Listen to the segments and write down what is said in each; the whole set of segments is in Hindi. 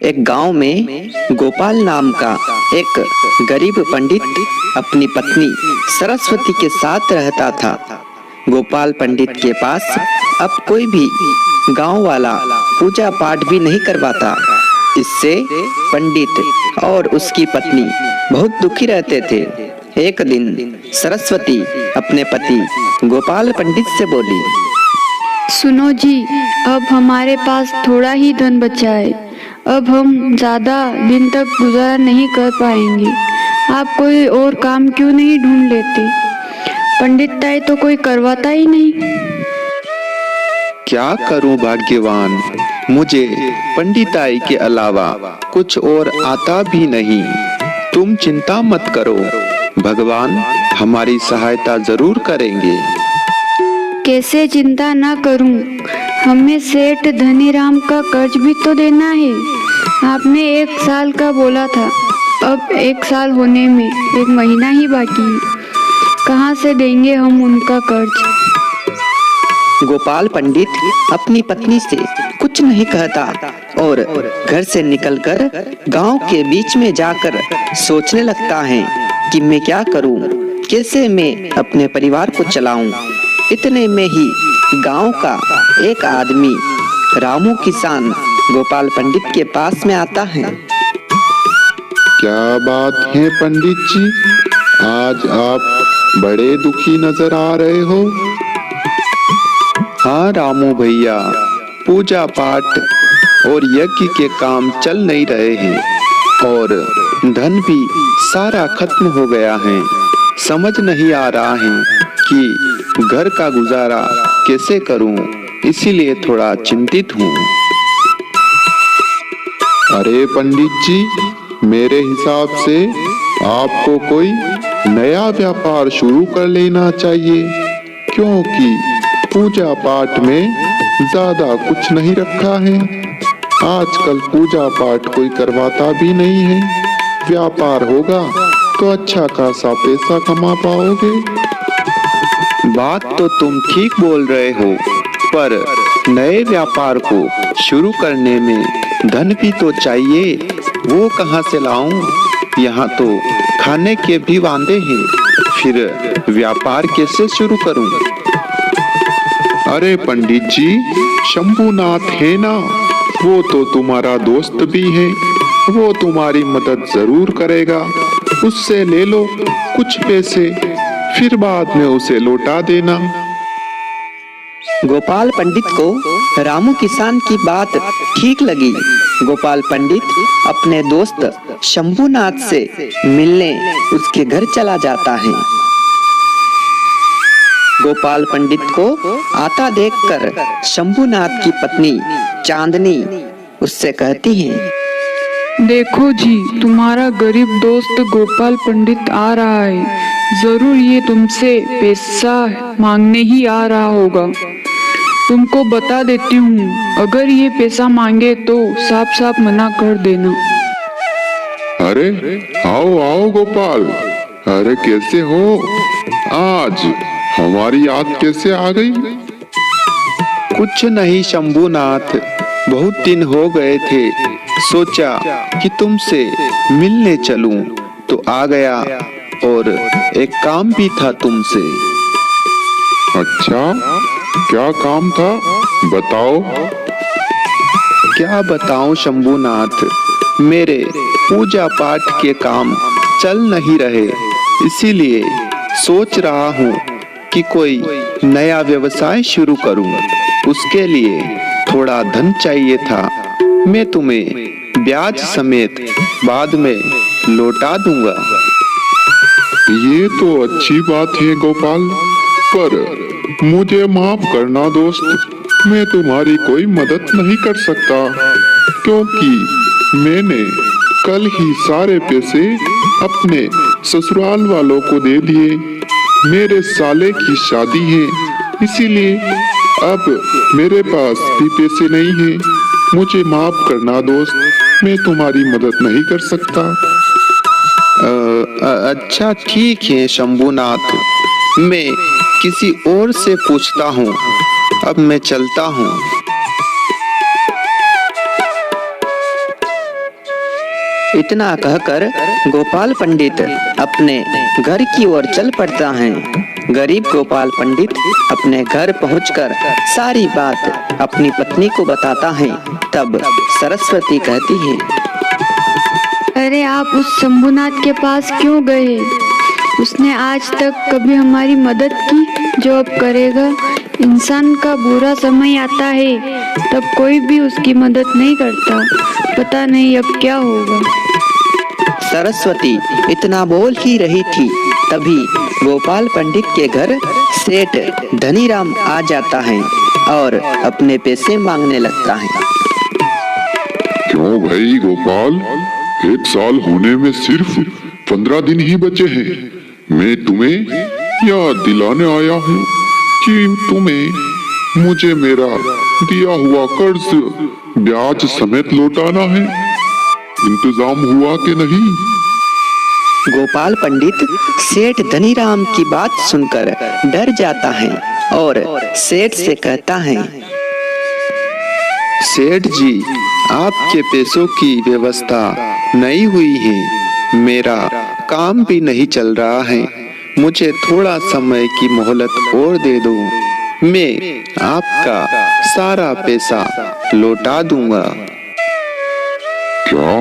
एक गांव में गोपाल नाम का एक गरीब पंडित अपनी पत्नी सरस्वती के साथ रहता था। गोपाल पंडित के पास अब कोई भी गांव वाला पूजा पाठ भी नहीं करवाता। इससे पंडित और उसकी पत्नी बहुत दुखी रहते थे। एक दिन सरस्वती अपने पति गोपाल पंडित से बोली, सुनो जी, अब हमारे पास थोड़ा ही धन बचा है। अब हम ज़्यादा दिन तक गुजारा नहीं कर पाएंगे। आप कोई और काम क्यों नहीं ढूंढ लेते? पंडिताई तो कोई करवाता ही नहीं। क्या करूं भाग्यवान, मुझे पंडिताई के अलावा कुछ और आता भी नहीं। तुम चिंता मत करो, भगवान हमारी सहायता जरूर करेंगे। कैसे चिंता ना करूं? हमें सेठ धनीराम का कर्ज भी तो देना है। आपने 1 साल का बोला था, अब 1 साल होने में 1 महीना ही बाकी है। कहाँ से देंगे हम उनका कर्ज? गोपाल पंडित अपनी पत्नी से कुछ नहीं कहता और घर से निकलकर गांव के बीच में जाकर सोचने लगता है कि मैं क्या करूं, कैसे मैं अपने परिवार को चलाऊं। इतने में ही गांव का एक आदमी रामू किसान गोपाल पंडित के पास में आता है। क्या बात है पंडित जी, आज आप बड़े दुखी नजर आ रहे हो। हाँ रामू भैया, पूजा पाठ और यज्ञ के काम चल नहीं रहे हैं और धन भी सारा खत्म हो गया है। समझ नहीं आ रहा है कि घर का गुजारा कैसे करूं, इसीलिए थोड़ा चिंतित हूँ। अरे पंडित जी, मेरे हिसाब से आपको कोई नया व्यापार शुरू कर लेना चाहिए, क्योंकि पूजा पाठ में ज्यादा कुछ नहीं रखा है। आजकल पूजा पाठ कोई करवाता भी नहीं है। व्यापार होगा तो अच्छा खासा पैसा कमा पाओगे। बात तो तुम ठीक बोल रहे हो, पर नए व्यापार को शुरू करने में धन भी तो चाहिए। वो कहाँ से लाऊं? यहाँ तो खाने के भी वांदे हैं, फिर व्यापार कैसे शुरू करूं? अरे पंडित जी, शंभुनाथ है ना, वो तो तुम्हारा दोस्त भी है। वो तुम्हारी मदद जरूर करेगा। उससे ले लो कुछ पैसे, फिर बाद में उसे लौटा देना। गोपाल पंडित को रामू किसान की बात ठीक लगी। गोपाल पंडित अपने दोस्त शंभुनाथ से मिलने उसके घर चला जाता है। गोपाल पंडित को आता देखकर शंभुनाथ की पत्नी चांदनी उससे कहती है, देखो जी, तुम्हारा गरीब दोस्त गोपाल पंडित आ रहा है। जरूर ये तुमसे पैसा मांगने ही आ रहा होगा। तुमको बता देती हूँ, अगर ये पैसा मांगे तो साफ साफ मना कर देना। अरे आओ आओ गोपाल, अरे कैसे हो? आज हमारी याद कैसे आ गई? कुछ नहीं शंभुनाथ, बहुत दिन हो गए थे, सोचा कि तुमसे मिलने चलूं तो आ गया, और एक काम भी था तुमसे। अच्छा, क्या काम था? बताओ। क्या बताऊं शंभुनाथ, मेरे पूजा पाठ के काम चल नहीं रहे, इसीलिए सोच रहा हूँ कि कोई नया व्यवसाय शुरू करूं। उसके लिए थोड़ा धन चाहिए था। मैं तुम्हें ब्याज समेत बाद में लौटा दूंगा। ये तो अच्छी बात है गोपाल, पर मुझे माफ करना दोस्त, मैं तुम्हारी कोई मदद नहीं कर सकता, क्योंकि मैंने कल ही सारे पैसे अपने ससुराल वालों को दे दिए। मेरे साले की शादी है, इसीलिए अब मेरे पास भी पैसे नहीं हैं। मुझे माफ करना दोस्त, मैं तुम्हारी मदद नहीं कर सकता। अच्छा ठीक है शंभुनाथ, मैं किसी और से पूछता हूँ। अब मैं चलता हूँ। इतना कहकर गोपाल पंडित अपने घर की ओर चल पड़ता है। गरीब गोपाल पंडित अपने घर पहुंचकर सारी बात अपनी पत्नी को बताता है। तब सरस्वती कहती है, अरे आप उस शंभुनाथ के पास क्यों गए? उसने आज तक कभी हमारी मदद की जो अब करेगा? इंसान का बुरा समय आता है तब कोई भी उसकी मदद नहीं करता। पता नहीं अब क्या होगा। सरस्वती इतना बोल ही रही थी, तभी गोपाल पंडित के घर सेठ धनीराम आ जाता है और अपने पैसे मांगने लगता है। क्यों भाई गोपाल, 1 साल होने में सिर्फ 15 दिन ही बचे हैं। मैं तुम्हें याद दिलाने आया हूँ कि तुम्हें मुझे मेरा दिया हुआ कर्ज ब्याज समेत लौटाना है। इंतजाम हुआ कि नहीं? गोपाल पंडित सेठ धनीराम की बात सुनकर डर जाता है और सेठ से कहता है, सेठ जी, आपके पैसों की व्यवस्था नहीं हुई है। मेरा काम भी नहीं चल रहा है। मुझे थोड़ा समय की मोहलत और दे दो। मैं आपका सारा पैसा लौटा दूंगा। क्या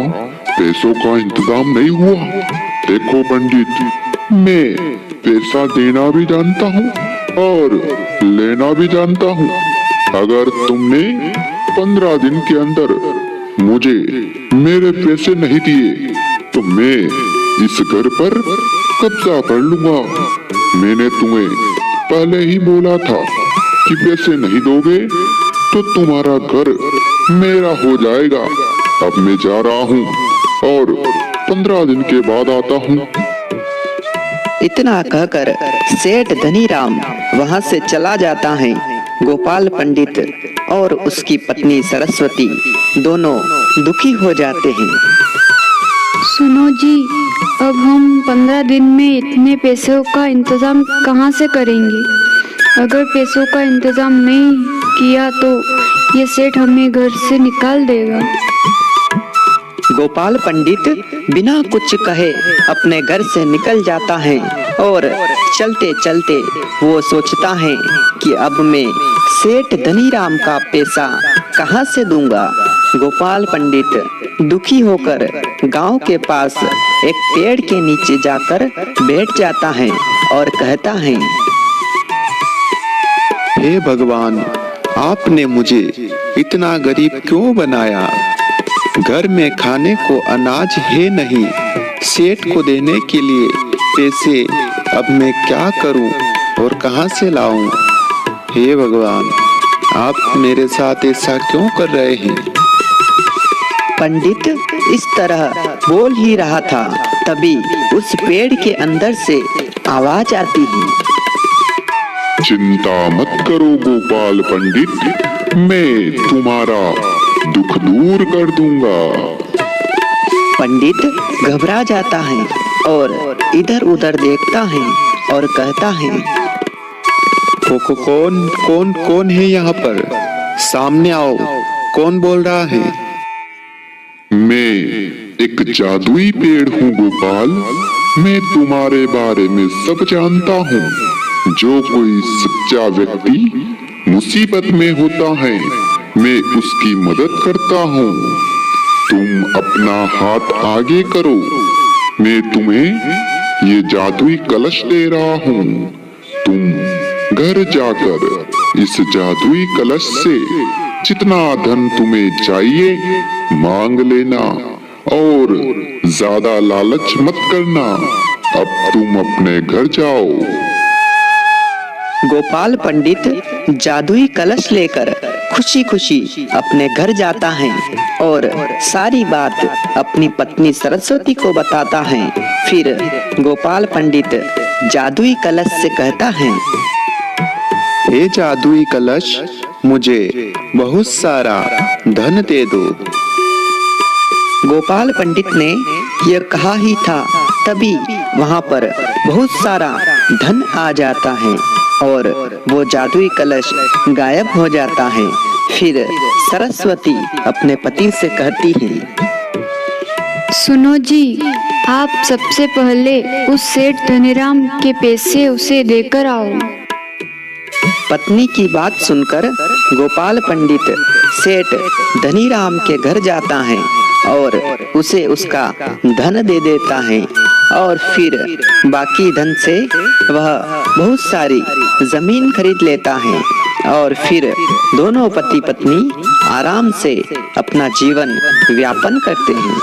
पैसों का इंतजाम नहीं हुआ? देखो पंडित, मैं पैसा देना भी जानता हूँ और लेना भी जानता हूँ। अगर तुमने 15 दिन के अंदर मुझे मेरे पैसे नहीं दिए तो मैं इस घर पर कब्जा कर लूंगा। मैंने तुम्हें पहले ही बोला था कि पैसे नहीं दोगे तो तुम्हारा घर मेरा हो जाएगा। अब मैं जा रहा हूँ और 15 दिन के बाद आता हूँ। इतना कहकर सेठ धनीराम वहां से चला जाता है। गोपाल पंडित और उसकी पत्नी सरस्वती दोनों दुखी हो जाते हैं। सुनो जी, अब हम 15 दिन में इतने पैसों का इंतजाम कहाँ से करेंगे? अगर पैसों का इंतजाम नहीं किया तो ये सेठ हमें घर से निकाल देगा। गोपाल पंडित बिना कुछ कहे अपने घर से निकल जाता है और चलते चलते वो सोचता है कि अब मैं सेठ धनीराम का पैसा कहाँ से दूंगा। गोपाल पंडित दुखी होकर गांव के पास एक पेड़ के नीचे जाकर बैठ जाता है और कहता है, हे भगवान, आपने मुझे इतना गरीब क्यों बनाया? घर में खाने को अनाज है नहीं। सेठ को देने के लिए पैसे अब मैं क्या करूं और कहां से लाऊं? हे भगवान, आप मेरे साथ ऐसा क्यों कर रहे हैं? पंडित इस तरह बोल ही रहा था, तभी उस पेड़ के अंदर से आवाज आती है, चिंता मत करो गोपाल पंडित, मैं तुम्हारा दुख दूर कर दूंगा। पंडित घबरा जाता है और इधर उधर देखता है और कहता है, कौन है यहाँ पर? सामने आओ, कौन बोल रहा है? मैं एक जादुई पेड़ हूँ गोपाल। मैं तुम्हारे बारे में सब जानता हूँ। जो कोई सच्चा व्यक्ति मुसीबत में होता है, मैं उसकी मदद करता हूँ। तुम अपना हाथ आगे करो, मैं तुम्हें ये जादुई कलश दे रहा हूँ। तुम घर जाकर इस जादुई कलश से जितना धन तुम्हें चाहिए मांग लेना और ज्यादा लालच मत करना। अब तुम अपने घर जाओ। गोपाल पंडित जादुई कलश लेकर खुशी खुशी अपने घर जाता है और सारी बात अपनी पत्नी सरस्वती को बताता है। फिर गोपाल पंडित जादुई कलश से कहता है, हे जादुई कलश, मुझे बहुत सारा धन दे दो। गोपाल पंडित ने यह कहा ही था, तभी वहां पर बहुत सारा धन आ जाता है और वो जादुई कलश गायब हो जाता है। फिर सरस्वती अपने पति से कहती है, सुनो जी, आप सबसे पहले उस सेठ धनीराम के पैसे उसे देकर आओ। पत्नी की बात सुनकर गोपाल पंडित सेठ धनीराम के घर जाता है और उसे उसका धन दे देता है और फिर बाकी धन से वह बहुत सारी जमीन खरीद लेता है और फिर दोनों पति पत्नी आराम से अपना जीवन व्यापन करते हैं।